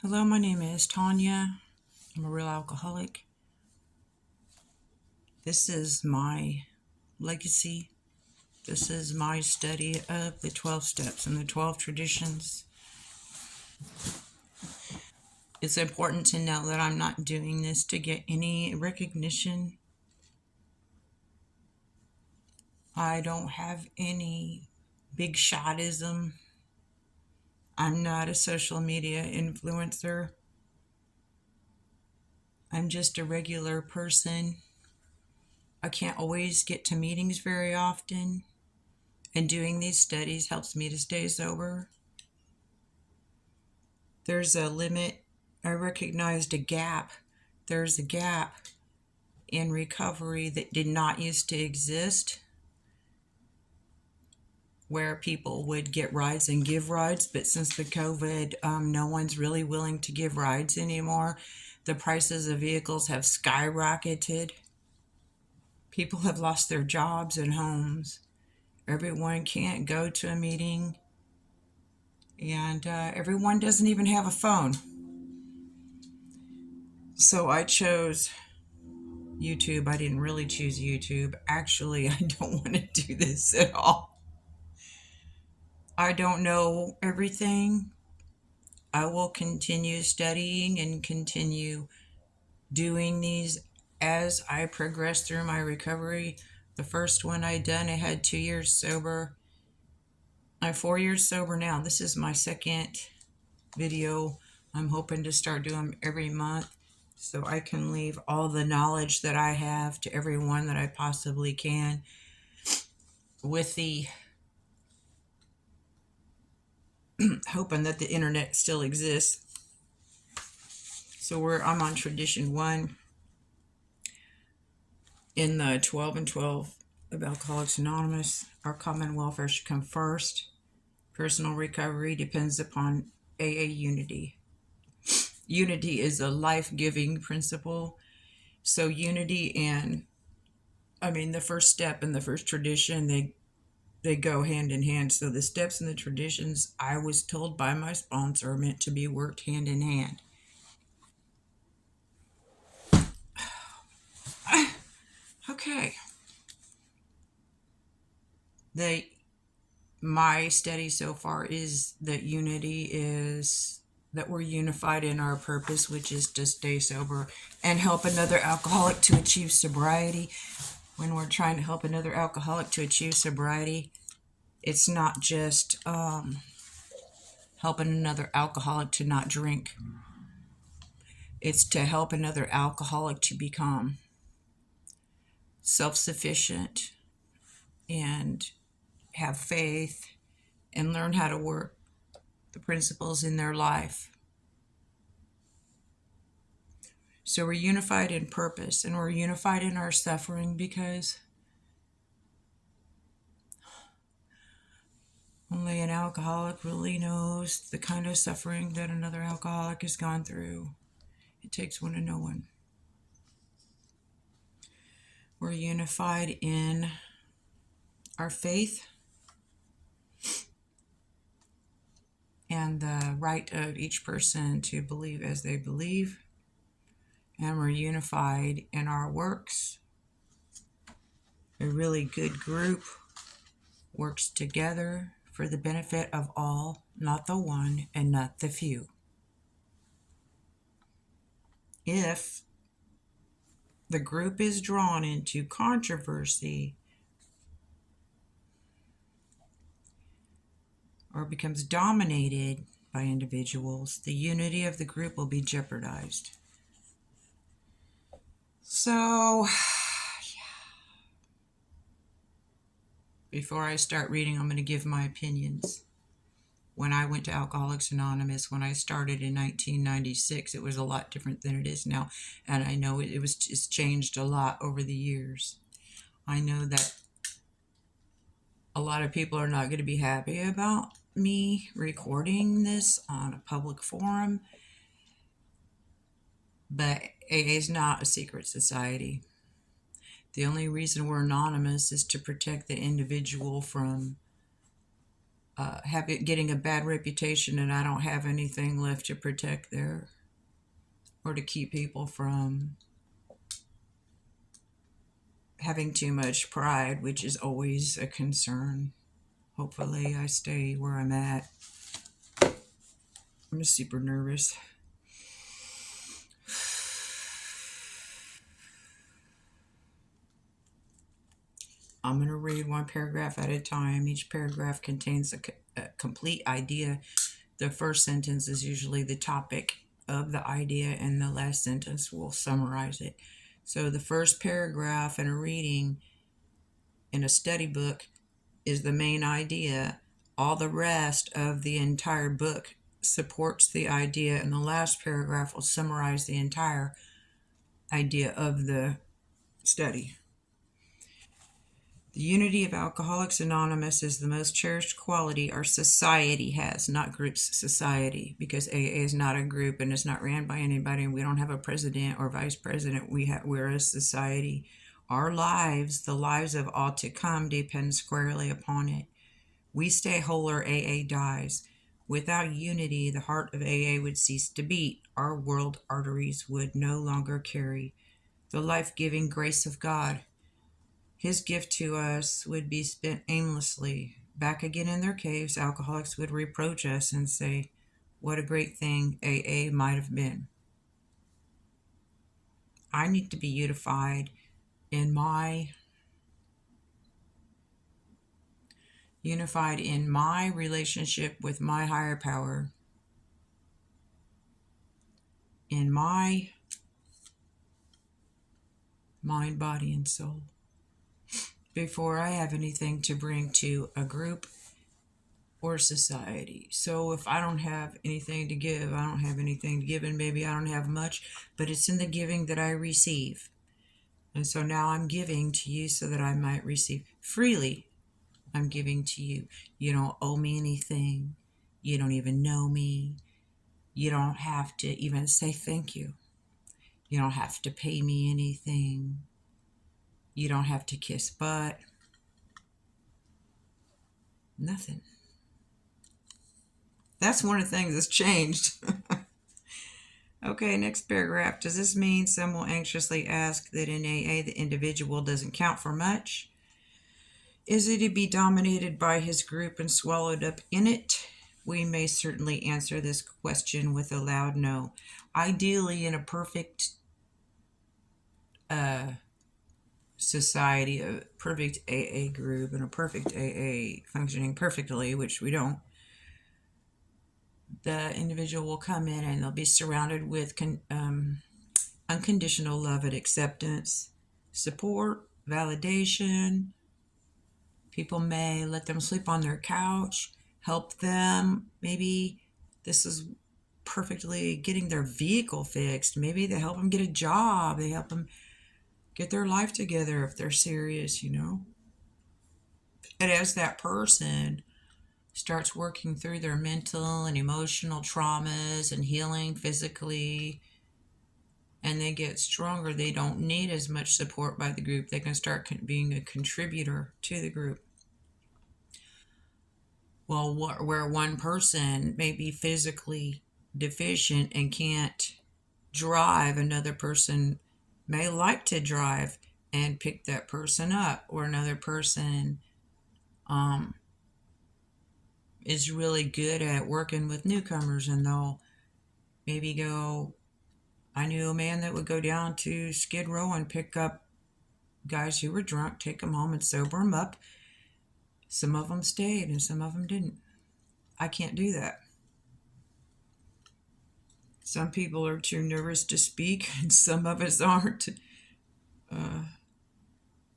Hello, my name is Tanya. I'm a real alcoholic. This is my legacy. This is my study of the 12 steps and the 12 traditions. It's important to know that I'm not doing this to get any recognition. I don't have any big shotism. I'm not a social media influencer. I'm just a regular person. I can't always get to meetings very often, and doing these studies helps me to stay sober. There's a limit. I recognized a gap. There's a gap in recovery that did not used to exist, where people would get rides and give rides. But since the COVID, no one's really willing to give rides anymore. The prices of vehicles have skyrocketed. People have lost their jobs and homes. Everyone can't go to a meeting, and everyone doesn't even have a phone. So I chose YouTube. I didn't really choose YouTube. Actually, I don't want to do this at all. I don't know everything. I will continue studying and continue doing these as I progress through my recovery. The first one I done, I had 2 years sober. I'm 4 years sober now. This is my second video. I'm hoping to start doing them every month so I can leave all the knowledge that I have to everyone that I possibly can, with the hoping that the internet still exists. So I'm on tradition 1 in the 12 and 12 of Alcoholics Anonymous. Our common welfare should come first. Personal recovery depends upon AA unity. Unity is a life-giving principle. So unity and the first step and the first tradition, they go hand in hand. So the steps and the traditions, I was told by my sponsor, are meant to be worked hand in hand. Okay. My study so far is that unity is that we're unified in our purpose, which is to stay sober and help another alcoholic to achieve sobriety. When we're trying to help another alcoholic to achieve sobriety, it's not just helping another alcoholic to not drink. It's to help another alcoholic to become self-sufficient and have faith and learn how to work the principles in their life. So we're unified in purpose, and we're unified in our suffering, because only an alcoholic really knows the kind of suffering that another alcoholic has gone through. It takes one to know one. We're unified in our faith and the right of each person to believe as they believe. And we're unified in our works. A really good group works together for the benefit of all, not the one and not the few. If the group is drawn into controversy or becomes dominated by individuals, the unity of the group will be jeopardized. So, before I start reading, I'm going to give my opinions. When I went to Alcoholics Anonymous, when I started in 1996, it was a lot different than it is now. And I know it's changed a lot over the years. I know that a lot of people are not going to be happy about me recording this on a public forum, but AA is not a secret society. The only reason we're anonymous is to protect the individual from have it getting a bad reputation, and I don't have anything left to protect there or to keep people from having too much pride, which is always a concern. Hopefully, I stay where I'm at. I'm just super nervous. I'm going to read one paragraph at a time. Each paragraph contains a complete idea. The first sentence is usually the topic of the idea, and the last sentence will summarize it. So, the first paragraph in a reading in a study book is the main idea. All the rest of the entire book supports the idea, and the last paragraph will summarize the entire idea of the study. The unity of Alcoholics Anonymous is the most cherished quality our society has, not groups society, because AA is not a group and it's not ran by anybody, and we don't have a president or vice president. We're a society. Our lives, the lives of all to come, depend squarely upon it. We stay whole or AA dies. Without unity, the heart of AA would cease to beat. Our world arteries would no longer carry the life-giving grace of God. His gift to us would be spent aimlessly. Back again in their caves, alcoholics would reproach us and say, what a great thing AA might have been. I need to be unified in my relationship with my higher power, in my mind, body, and soul, before I have anything to bring to a group or society. So if I don't have anything to give, I don't have anything to give, and maybe I don't have much, but it's in the giving that I receive. And so now I'm giving to you so that I might receive freely. I'm giving to you. You don't owe me anything. You don't even know me. You don't have to even say thank you. You don't have to pay me anything. You don't have to kiss butt. Nothing. That's one of the things that's changed. Okay, next paragraph. Does this mean some will anxiously ask that in AA the individual doesn't count for much? Is he to be dominated by his group and swallowed up in it? We may certainly answer this question with a loud no. Ideally, in a perfect society, a perfect AA group, and a perfect AA functioning perfectly, which we don't, the individual will come in and they'll be surrounded with unconditional love and acceptance, support, validation. People may let them sleep on their couch, help them. Maybe this is perfectly getting their vehicle fixed. Maybe they help them get a job. They help them get their life together if they're serious, And as that person starts working through their mental and emotional traumas and healing physically, and they get stronger, they don't need as much support by the group. They can start being a contributor to the group. Well, where one person may be physically deficient and can't drive, another person may like to drive and pick that person up, or another person is really good at working with newcomers, and they'll maybe go. I knew a man that would go down to Skid Row and pick up guys who were drunk, take them home and sober them up. Some of them stayed and some of them didn't. I can't do that. Some people are too nervous to speak, and some of us aren't.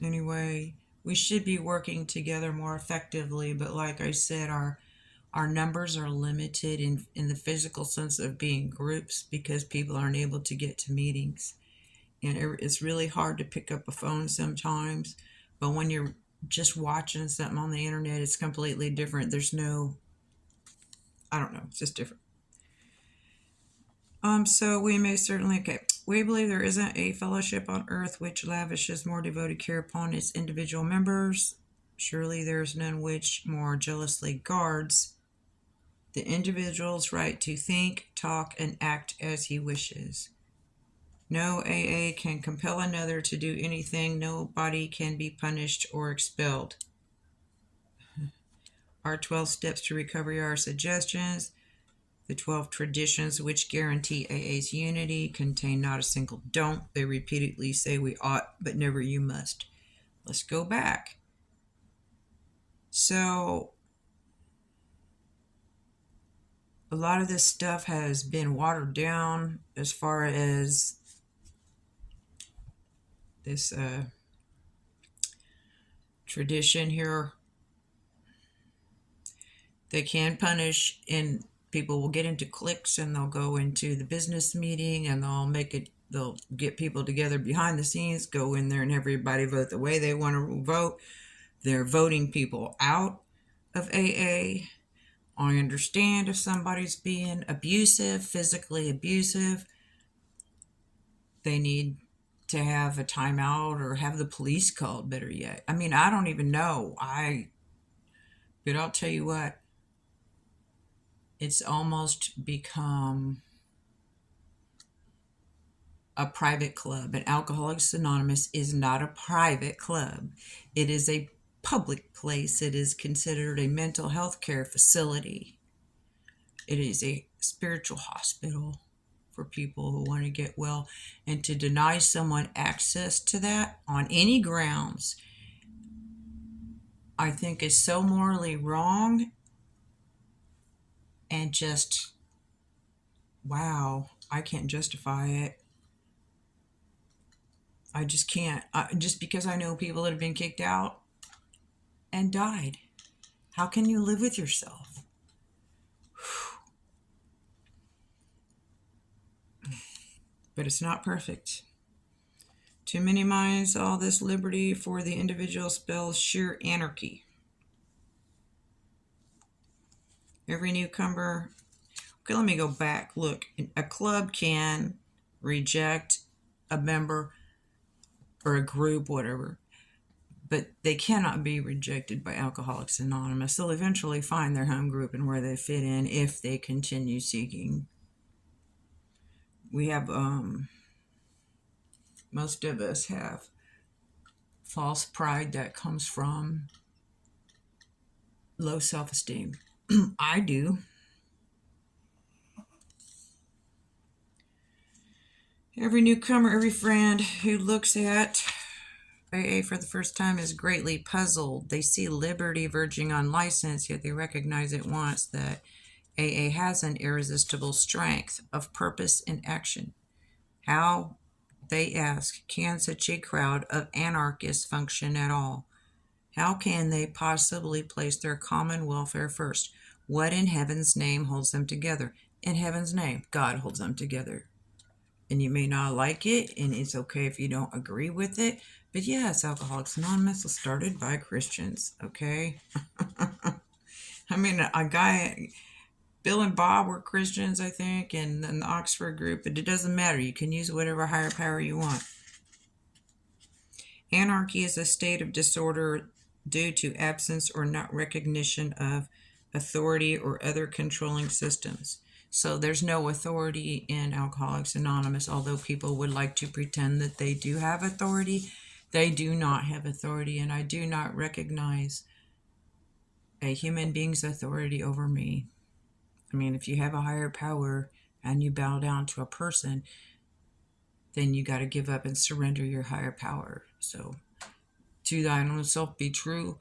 Anyway, we should be working together more effectively, but like I said, our numbers are limited in the physical sense of being groups because people aren't able to get to meetings. And it's really hard to pick up a phone sometimes, but when you're just watching something on the internet, it's completely different. There's no, I don't know, it's just different. So we may certainly, we believe there isn't a fellowship on earth which lavishes more devoted care upon its individual members Surely there is none which more jealously guards the individual's right to think, talk, and act as he wishes. No AA can compel another to do anything. Nobody can be punished or expelled. Our 12 steps to recovery are suggestions. The 12 traditions which guarantee AA's unity contain not a single don't. They repeatedly say we ought, but never you must. Let's go back. So, a lot of this stuff has been watered down as far as this tradition here. They can punish, and people will get into cliques and they'll go into the business meeting and they'll get people together behind the scenes, go in there and have everybody vote the way they want to vote. They're voting people out of AA. I understand if somebody's being abusive, physically abusive, they need to have a timeout or have the police called, better yet. I mean, I don't even know. But I'll tell you what, it's almost become a private club. And Alcoholics Anonymous is not a private club. It is a public place. It is considered a mental health care facility. It is a spiritual hospital for people who want to get well. And to deny someone access to that on any grounds, I think is so morally wrong and just, wow, I can't justify it. I just can't. Just because I know people that have been kicked out and died. How can you live with yourself? But it's not perfect. To minimize all this liberty for the individual spells sheer anarchy. Every newcomer. Okay, let me go back. Look, a club can reject a member or a group, whatever, but they cannot be rejected by Alcoholics Anonymous. They'll eventually find their home group and where they fit in if they continue seeking. We have, most of us have false pride that comes from low self-esteem. I do. Every newcomer, every friend who looks at AA for the first time is greatly puzzled. They see liberty verging on license, yet they recognize at once that AA has an irresistible strength of purpose and action. How, they ask, can such a crowd of anarchists function at all? How can they possibly place their common welfare first? What in heaven's name holds them together? In heaven's name, God holds them together. And you may not like it, and it's okay if you don't agree with it. But yes, Alcoholics Anonymous was started by Christians, okay? I mean, a guy, Bill and Bob were Christians, I think, and then the Oxford group, but it doesn't matter. You can use whatever higher power you want. Anarchy is a state of disorder due to absence or not recognition of authority or other controlling systems. So there's no authority in Alcoholics Anonymous, although people would like to pretend that they do have authority. They do not have authority, and I do not recognize a human being's authority over me. I mean, if you have a higher power and you bow down to a person, then you got to give up and surrender your higher power. So, to thine own self be true,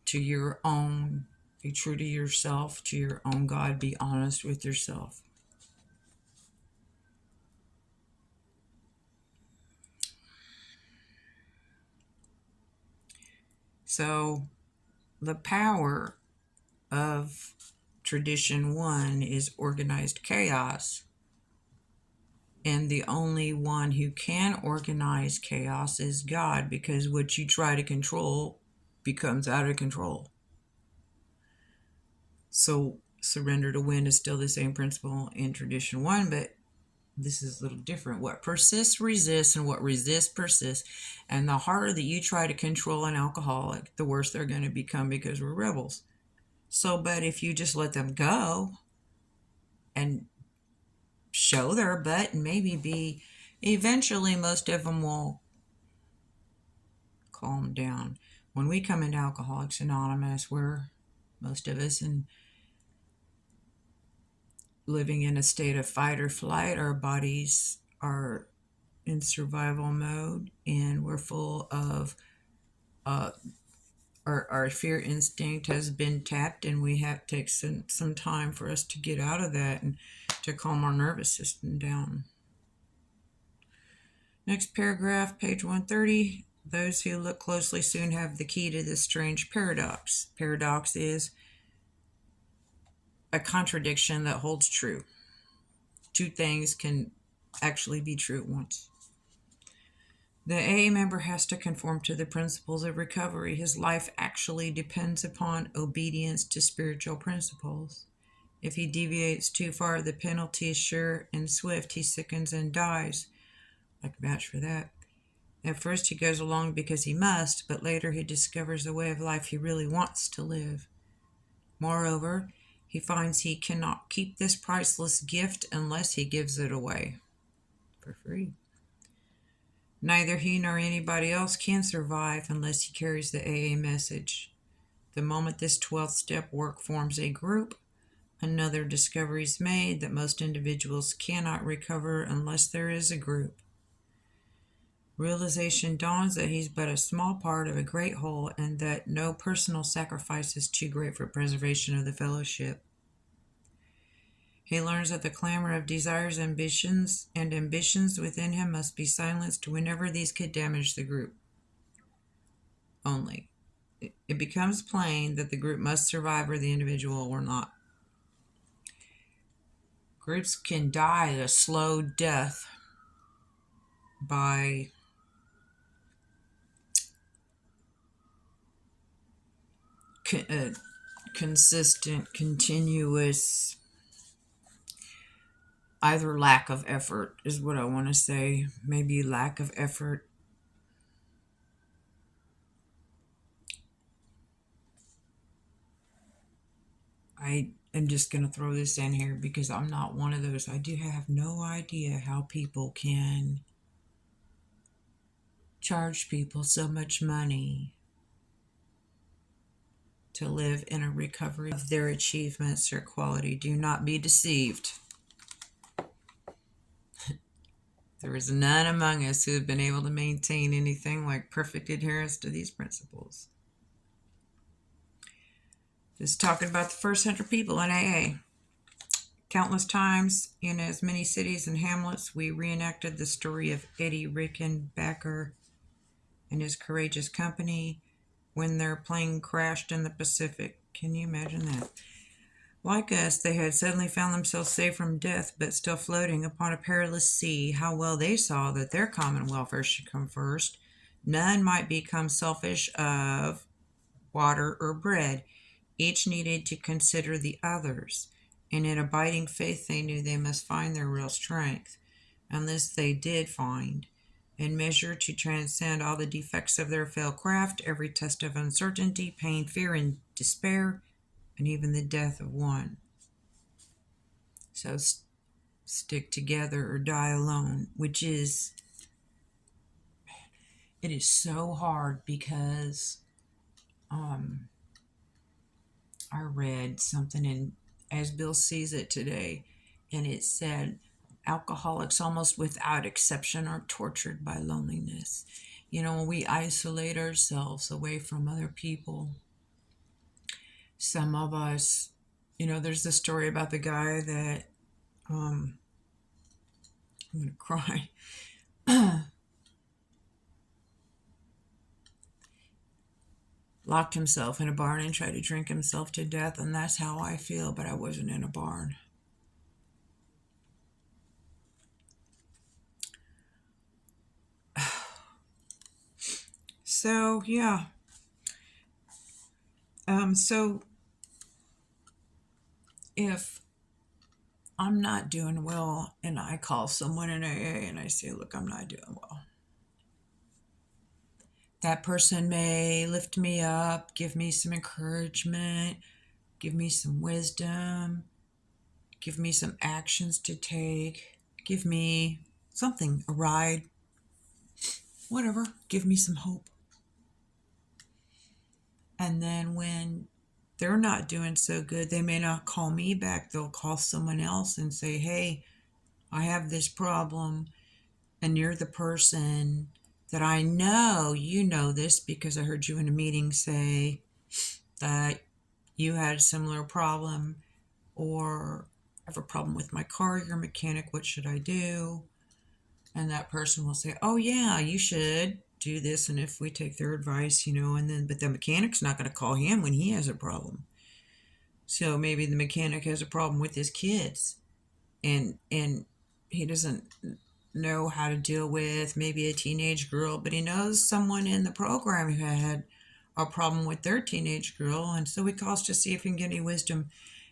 to your own, be true to yourself, to your own God, be honest with yourself. So, the power of Tradition 1 is organized chaos. And the only one who can organize chaos is God, because what you try to control becomes out of control. So surrender to win is still the same principle in Tradition 1, but this is a little different. What persists resists, and what resists persists. And the harder that you try to control an alcoholic, the worse they're going to become, because we're rebels. So, but if you just let them go and show their butt and maybe be, eventually most of them will calm down. When we come into Alcoholics Anonymous, we're, most of us, in living in a state of fight or flight. Our bodies are in survival mode, and we're full of uh, our fear instinct has been tapped, and we have to take some time for us to get out of that and to calm our nervous system down. Next paragraph, page 130. Those who look closely soon have the key to this strange paradox. Paradox is a contradiction that holds true. Two things can actually be true at once. The AA member has to conform to the principles of recovery. His life actually depends upon obedience to spiritual principles. If he deviates too far, the penalty is sure and swift. He sickens and dies. I can vouch for that. At first he goes along because he must, but later he discovers the way of life he really wants to live. Moreover, he finds he cannot keep this priceless gift unless he gives it away for free. Neither he nor anybody else can survive unless he carries the AA message. The moment this 12th step work forms a group, another discovery is made that most individuals cannot recover unless there is a group. Realization dawns that he's but a small part of a great whole, and that no personal sacrifice is too great for preservation of the fellowship. He learns that the clamor of desires, ambitions within him must be silenced whenever these could damage the group. Only. It becomes plain that the group must survive or the individual will not. Groups can die a slow death by consistent, continuous, either lack of effort is what I want to say. Maybe lack of effort. I am just going to throw this in here because I'm not one of those. I do have no idea how people can charge people so much money to live in a recovery of their achievements or quality. Do not be deceived. There is none among us who have been able to maintain anything like perfect adherence to these principles. Just talking about the first 100 people in AA. Countless times in as many cities and hamlets, we reenacted the story of Eddie Rickenbacker and his courageous company when their plane crashed in the Pacific. Can you imagine that? Like us, they had suddenly found themselves safe from death, but still floating upon a perilous sea. How well they saw that their common welfare should come first. None might become selfish of water or bread. Each needed to consider the others. And in abiding faith, they knew they must find their real strength. And this they did find. In measure to transcend all the defects of their failed craft, every test of uncertainty, pain, fear, and despair, and even the death of one. So stick together or die alone, which is, it is so hard because I read something in As Bill Sees It today, and it said alcoholics almost without exception are tortured by loneliness. You know, when we isolate ourselves away from other people, some of us, you know, there's the story about the guy that, I'm going to cry. Locked himself in a barn and tried to drink himself to death, and that's how I feel, but I wasn't in a barn. So, yeah. So if I'm not doing well, and I call someone in AA and I say, look, I'm not doing well. That person may lift me up, give me some encouragement, give me some wisdom, give me some actions to take, give me something, a ride, whatever, give me some hope. And then when they're not doing so good, they may not call me back. They'll call someone else and say, hey, I have this problem. And you're the person that I know you know this because I heard you in a meeting say that you had a similar problem, or I have a problem with my car, you're a mechanic, what should I do? And that person will say, oh, yeah, you should do this. And if we take their advice, and then, but the mechanic's not going to call him when he has a problem. So maybe the mechanic has a problem with his kids, and he doesn't know how to deal with maybe a teenage girl, but he knows someone in the program who had a problem with their teenage girl, and so he calls to see if he can get any wisdom.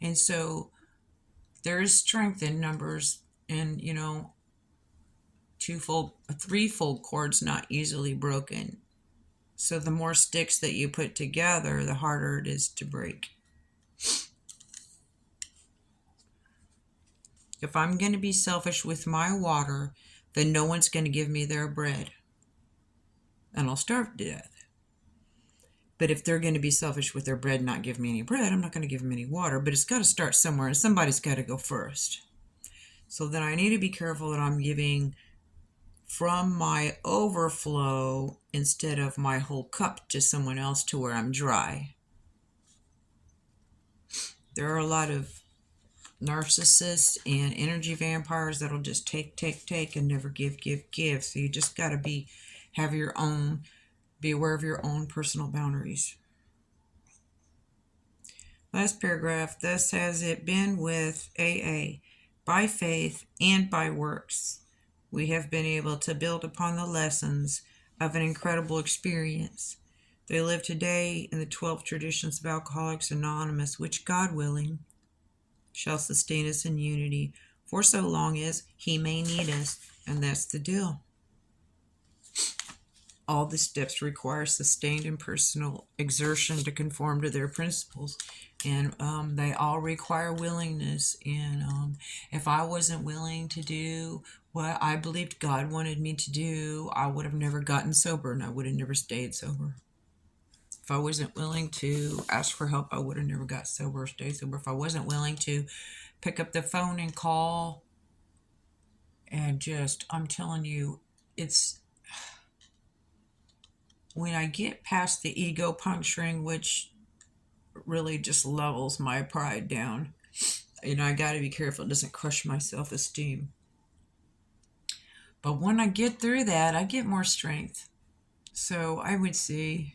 And so there is strength in numbers, and a threefold cord's not easily broken. So the more sticks that you put together, the harder it is to break. If I'm going to be selfish with my water, then no one's going to give me their bread, and I'll starve to death. But if they're going to be selfish with their bread and not give me any bread, I'm not going to give them any water. But it's got to start somewhere, and somebody's got to go first. So then I need to be careful that I'm giving from my overflow instead of my whole cup to someone else to where I'm dry. There are a lot of narcissists and energy vampires that'll just take and never give. So you just got to be aware of your own personal boundaries. Last paragraph. Thus has it been with AA. By faith and by works, we have been able to build upon the lessons of an incredible experience. They live today in the 12 traditions of Alcoholics Anonymous, which, God willing, shall sustain us in unity for so long as He may need us, and that's the deal. All the steps require sustained and personal exertion to conform to their principles, and they all require willingness. And if I wasn't willing to do what I believed God wanted me to do, I would have never gotten sober, and I would have never stayed sober. If I wasn't willing to ask for help, I would have never got sober or stayed sober. If I wasn't willing to pick up the phone and call, and I'm telling you, it's when I get past the ego puncturing, which really just levels my pride down, I got to be careful it doesn't crush my self-esteem. But when I get through that, I get more strength. So I would say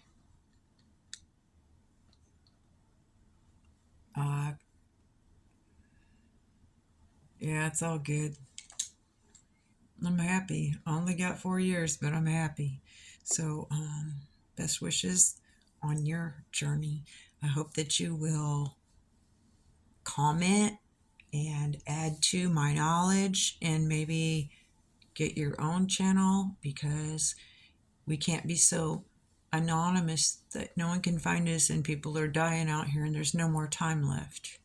yeah, it's all good. I'm happy. I only got 4 years, but I'm happy. So best wishes on your journey. I hope that you will comment and add to my knowledge and maybe get your own channel, because we can't be so anonymous that no one can find us and people are dying out here and there's no more time left.